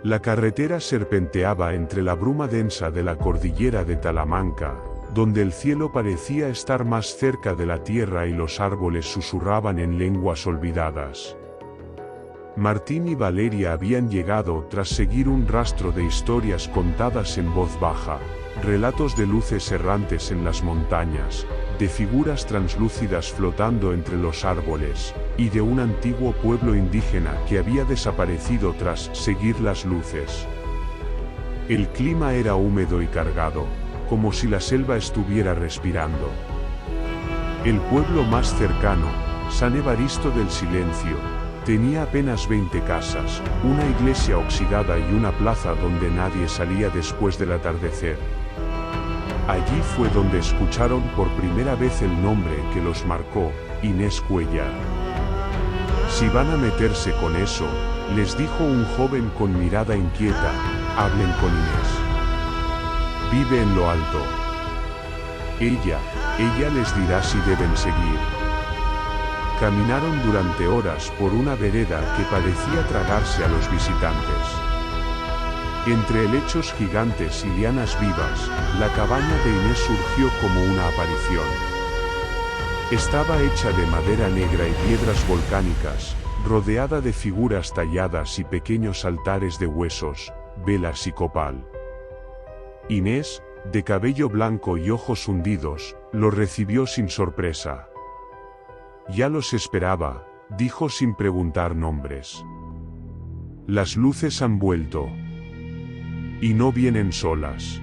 La carretera serpenteaba entre la bruma densa de la cordillera de Talamanca, donde el cielo parecía estar más cerca de la tierra y los árboles susurraban en lenguas olvidadas. Martín y Valeria habían llegado tras seguir un rastro de historias contadas en voz baja, relatos de luces errantes en las montañas, de figuras translúcidas flotando entre los árboles, y de un antiguo pueblo indígena que había desaparecido tras seguir las luces. El clima era húmedo y cargado, como si la selva estuviera respirando. El pueblo más cercano, San Evaristo del Silencio, tenía apenas 20 casas, una iglesia oxidada y una plaza donde nadie salía después del atardecer. Allí fue donde escucharon por primera vez el nombre que los marcó, Inés Cuéllar. Si van a meterse con eso, les dijo un joven con mirada inquieta, hablen con Inés. Vive en lo alto. Ella les dirá si deben seguir. Caminaron durante horas por una vereda que parecía tragarse a los visitantes. Entre helechos gigantes y lianas vivas, la cabaña de Inés surgió como una aparición. Estaba hecha de madera negra y piedras volcánicas, rodeada de figuras talladas y pequeños altares de huesos, velas y copal. Inés, de cabello blanco y ojos hundidos, lo recibió sin sorpresa. Ya los esperaba, dijo sin preguntar nombres. Las luces han vuelto. Y no vienen solas.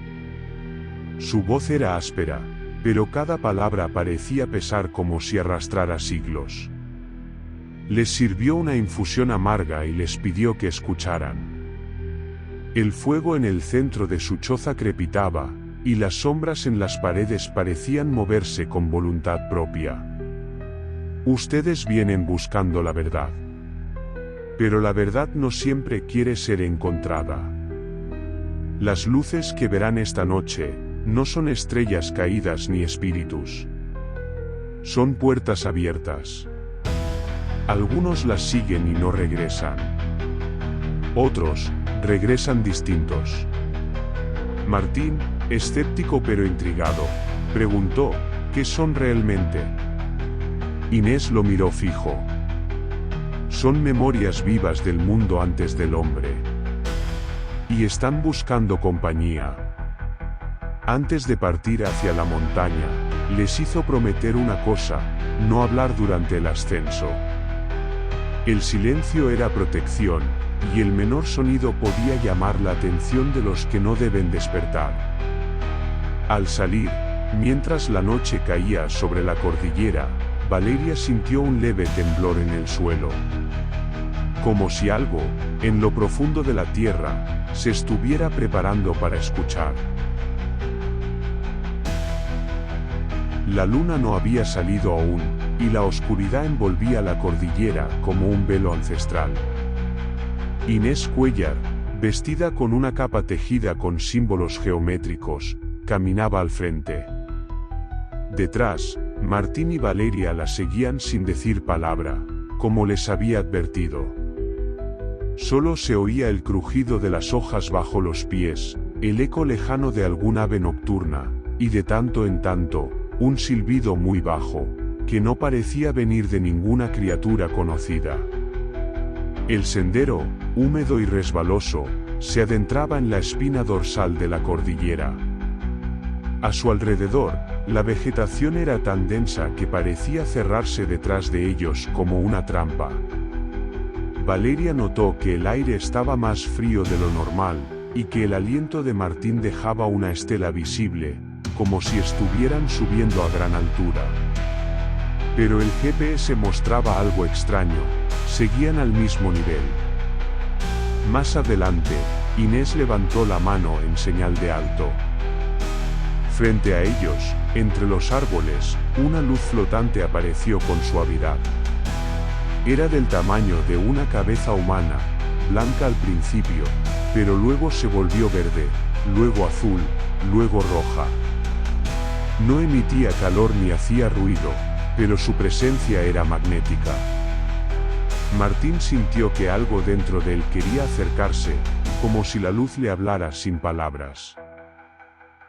Su voz era áspera, pero cada palabra parecía pesar como si arrastrara siglos. Les sirvió una infusión amarga y les pidió que escucharan. El fuego en el centro de su choza crepitaba, y las sombras en las paredes parecían moverse con voluntad propia. Ustedes vienen buscando la verdad. Pero la verdad no siempre quiere ser encontrada. Las luces que verán esta noche, no son estrellas caídas ni espíritus. Son puertas abiertas. Algunos las siguen y no regresan. Otros, regresan distintos. Martín, escéptico pero intrigado, preguntó, ¿qué son realmente? Inés lo miró fijo. Son memorias vivas del mundo antes del hombre. Y están buscando compañía. Antes de partir hacia la montaña, les hizo prometer una cosa, no hablar durante el ascenso. El silencio era protección, y el menor sonido podía llamar la atención de los que no deben despertar. Al salir, mientras la noche caía sobre la cordillera, Valeria sintió un leve temblor en el suelo. Como si algo, en lo profundo de la tierra, se estuviera preparando para escuchar. La luna no había salido aún, y la oscuridad envolvía la cordillera como un velo ancestral. Inés Cuéllar, vestida con una capa tejida con símbolos geométricos, caminaba al frente. Detrás, Martín y Valeria la seguían sin decir palabra, como les había advertido. Solo se oía el crujido de las hojas bajo los pies, el eco lejano de algún ave nocturna, y de tanto en tanto, un silbido muy bajo, que no parecía venir de ninguna criatura conocida. El sendero, húmedo y resbaloso, se adentraba en la espina dorsal de la cordillera. A su alrededor, la vegetación era tan densa que parecía cerrarse detrás de ellos como una trampa. Valeria notó que el aire estaba más frío de lo normal, y que el aliento de Martín dejaba una estela visible, como si estuvieran subiendo a gran altura. Pero el GPS mostraba algo extraño, seguían al mismo nivel. Más adelante, Inés levantó la mano en señal de alto. Frente a ellos, entre los árboles, una luz flotante apareció con suavidad. Era del tamaño de una cabeza humana, blanca al principio, pero luego se volvió verde, luego azul, luego roja. No emitía calor ni hacía ruido, pero su presencia era magnética. Martín sintió que algo dentro de él quería acercarse, como si la luz le hablara sin palabras.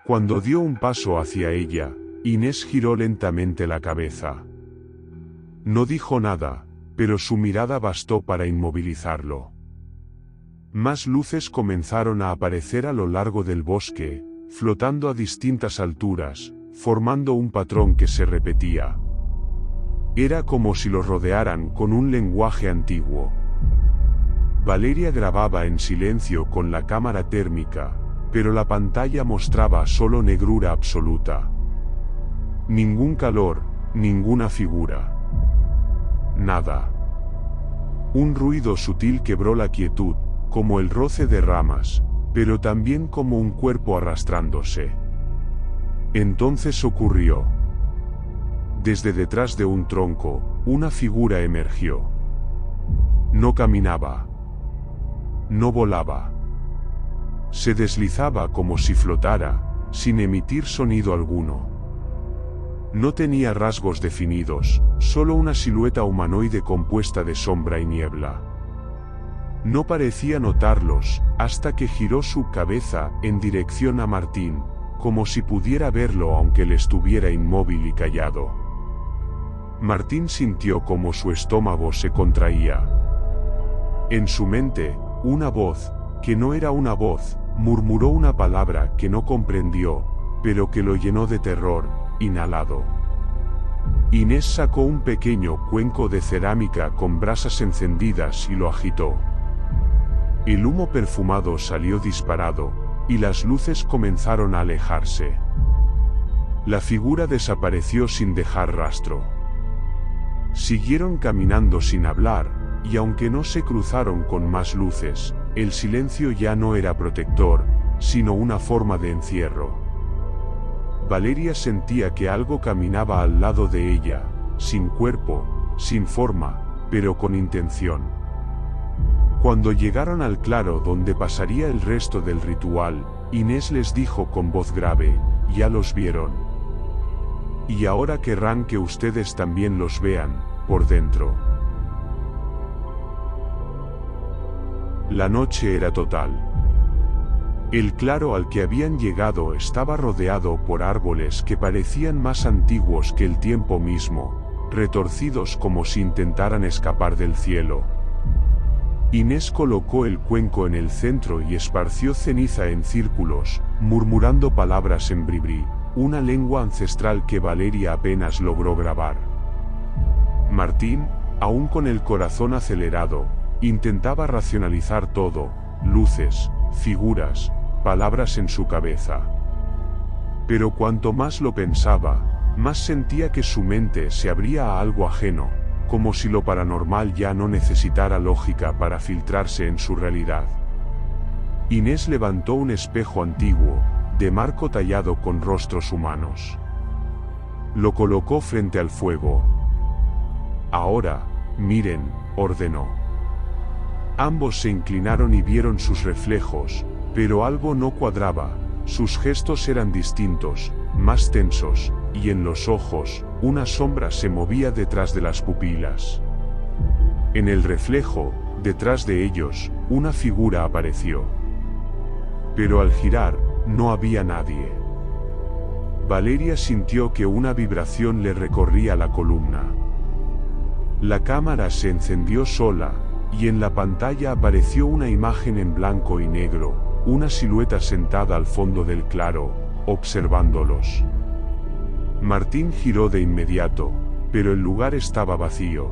Cuando dio un paso hacia ella, Inés giró lentamente la cabeza. No dijo nada, pero su mirada bastó para inmovilizarlo. Más luces comenzaron a aparecer a lo largo del bosque, flotando a distintas alturas, formando un patrón que se repetía. Era como si los rodearan con un lenguaje antiguo. Valeria grababa en silencio con la cámara térmica, pero la pantalla mostraba solo negrura absoluta. Ningún calor, ninguna figura. Nada. Un ruido sutil quebró la quietud, como el roce de ramas, pero también como un cuerpo arrastrándose. Entonces ocurrió. Desde detrás de un tronco, una figura emergió. No caminaba. No volaba. Se deslizaba como si flotara, sin emitir sonido alguno. No tenía rasgos definidos, solo una silueta humanoide compuesta de sombra y niebla. No parecía notarlos, hasta que giró su cabeza en dirección a Martín, como si pudiera verlo aunque él estuviera inmóvil y callado. Martín sintió como su estómago se contraía. En su mente, una voz, que no era una voz, murmuró una palabra que no comprendió, pero que lo llenó de terror, inhalado. Inés sacó un pequeño cuenco de cerámica con brasas encendidas y lo agitó. El humo perfumado salió disparado, y las luces comenzaron a alejarse. La figura desapareció sin dejar rastro. Siguieron caminando sin hablar, y aunque no se cruzaron con más luces, el silencio ya no era protector, sino una forma de encierro. Valeria sentía que algo caminaba al lado de ella, sin cuerpo, sin forma, pero con intención. Cuando llegaron al claro donde pasaría el resto del ritual, Inés les dijo con voz grave, «Ya los vieron. Y ahora querrán que ustedes también los vean, por dentro». La noche era total. El claro al que habían llegado estaba rodeado por árboles que parecían más antiguos que el tiempo mismo, retorcidos como si intentaran escapar del cielo. Inés colocó el cuenco en el centro y esparció ceniza en círculos, murmurando palabras en bribri, una lengua ancestral que Valeria apenas logró grabar. Martín, aún con el corazón acelerado, intentaba racionalizar todo, luces, figuras, palabras en su cabeza. Pero cuanto más lo pensaba, más sentía que su mente se abría a algo ajeno, como si lo paranormal ya no necesitara lógica para filtrarse en su realidad. Inés levantó un espejo antiguo, de marco tallado con rostros humanos. Lo colocó frente al fuego. «Ahora, miren», ordenó. Ambos se inclinaron y vieron sus reflejos, pero algo no cuadraba, sus gestos eran distintos, más tensos, y en los ojos, una sombra se movía detrás de las pupilas. En el reflejo, detrás de ellos, una figura apareció. Pero al girar, no había nadie. Valeria sintió que una vibración le recorría la columna. La cámara se encendió sola, y en la pantalla apareció una imagen en blanco y negro, una silueta sentada al fondo del claro, observándolos. Martín giró de inmediato, pero el lugar estaba vacío.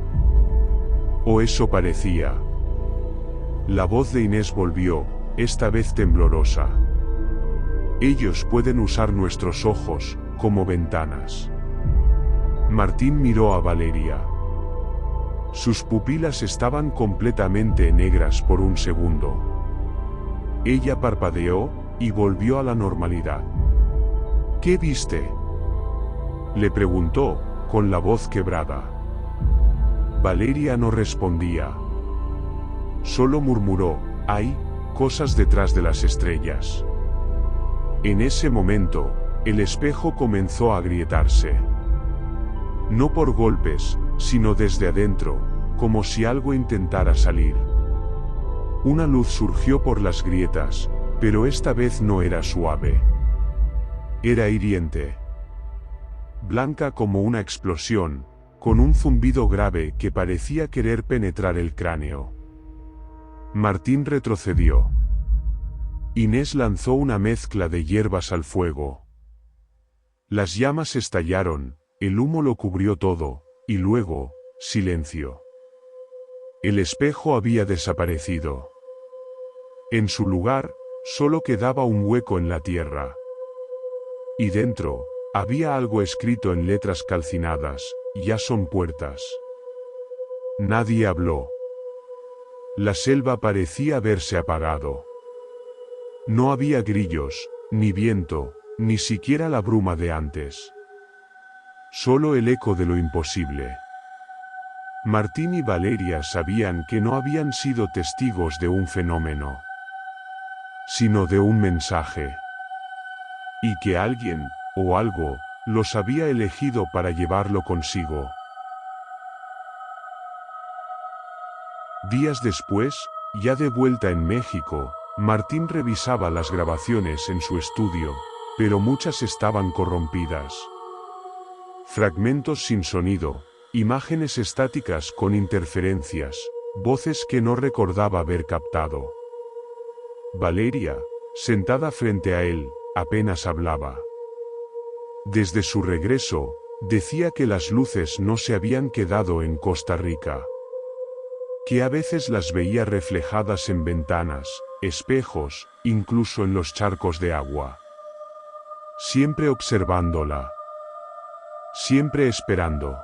O eso parecía. La voz de Inés volvió, esta vez temblorosa. «Ellos pueden usar nuestros ojos, como ventanas». Martín miró a Valeria. Sus pupilas estaban completamente negras por un segundo. Ella parpadeó, y volvió a la normalidad. «¿Qué viste?», le preguntó, con la voz quebrada. Valeria no respondía. Solo murmuró, «Hay cosas detrás de las estrellas». En ese momento, el espejo comenzó a agrietarse. No por golpes, sino desde adentro, como si algo intentara salir. Una luz surgió por las grietas, pero esta vez no era suave. Era hiriente. Blanca como una explosión, con un zumbido grave que parecía querer penetrar el cráneo. Martín retrocedió. Inés lanzó una mezcla de hierbas al fuego. Las llamas estallaron, el humo lo cubrió todo, y luego, silencio. El espejo había desaparecido. En su lugar, solo quedaba un hueco en la tierra. Y dentro, había algo escrito en letras calcinadas: ya son puertas. Nadie habló. La selva parecía haberse apagado. No había grillos, ni viento, ni siquiera la bruma de antes. Solo el eco de lo imposible. Martín y Valeria sabían que no habían sido testigos de un fenómeno, sino de un mensaje. Y que alguien, o algo, los había elegido para llevarlo consigo. Días después, ya de vuelta en México, Martín revisaba las grabaciones en su estudio, pero muchas estaban corrompidas. Fragmentos sin sonido, imágenes estáticas con interferencias, voces que no recordaba haber captado. Valeria, sentada frente a él, apenas hablaba. Desde su regreso, decía que las luces no se habían quedado en Costa Rica. Que a veces las veía reflejadas en ventanas, espejos, incluso en los charcos de agua. Siempre observándola. Siempre esperando.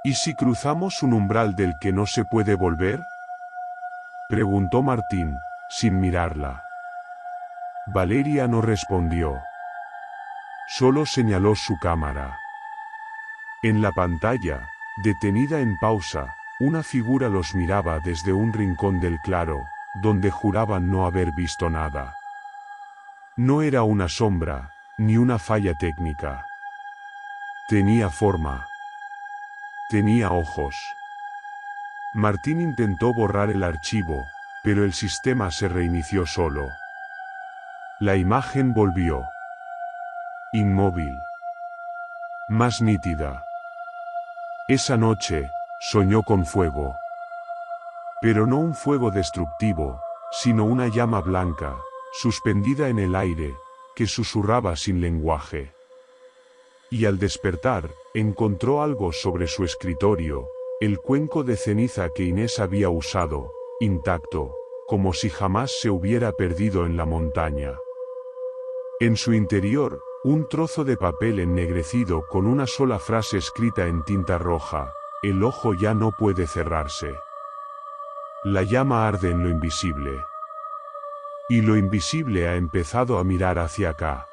¿Y si cruzamos un umbral del que no se puede volver?, preguntó Martín, sin mirarla. Valeria no respondió. Solo señaló su cámara. En la pantalla, detenida en pausa, una figura los miraba desde un rincón del claro, donde juraban no haber visto nada. No era una sombra, ni una falla técnica. Tenía forma. Tenía ojos. Martín intentó borrar el archivo, pero el sistema se reinició solo. La imagen volvió. Inmóvil. Más nítida. Esa noche, soñó con fuego. Pero no un fuego destructivo, sino una llama blanca, suspendida en el aire, que susurraba sin lenguaje. Y al despertar, encontró algo sobre su escritorio, el cuenco de ceniza que Inés había usado, intacto, como si jamás se hubiera perdido en la montaña. En su interior, un trozo de papel ennegrecido con una sola frase escrita en tinta roja: el ojo ya no puede cerrarse. La llama arde en lo invisible. Y lo invisible ha empezado a mirar hacia acá.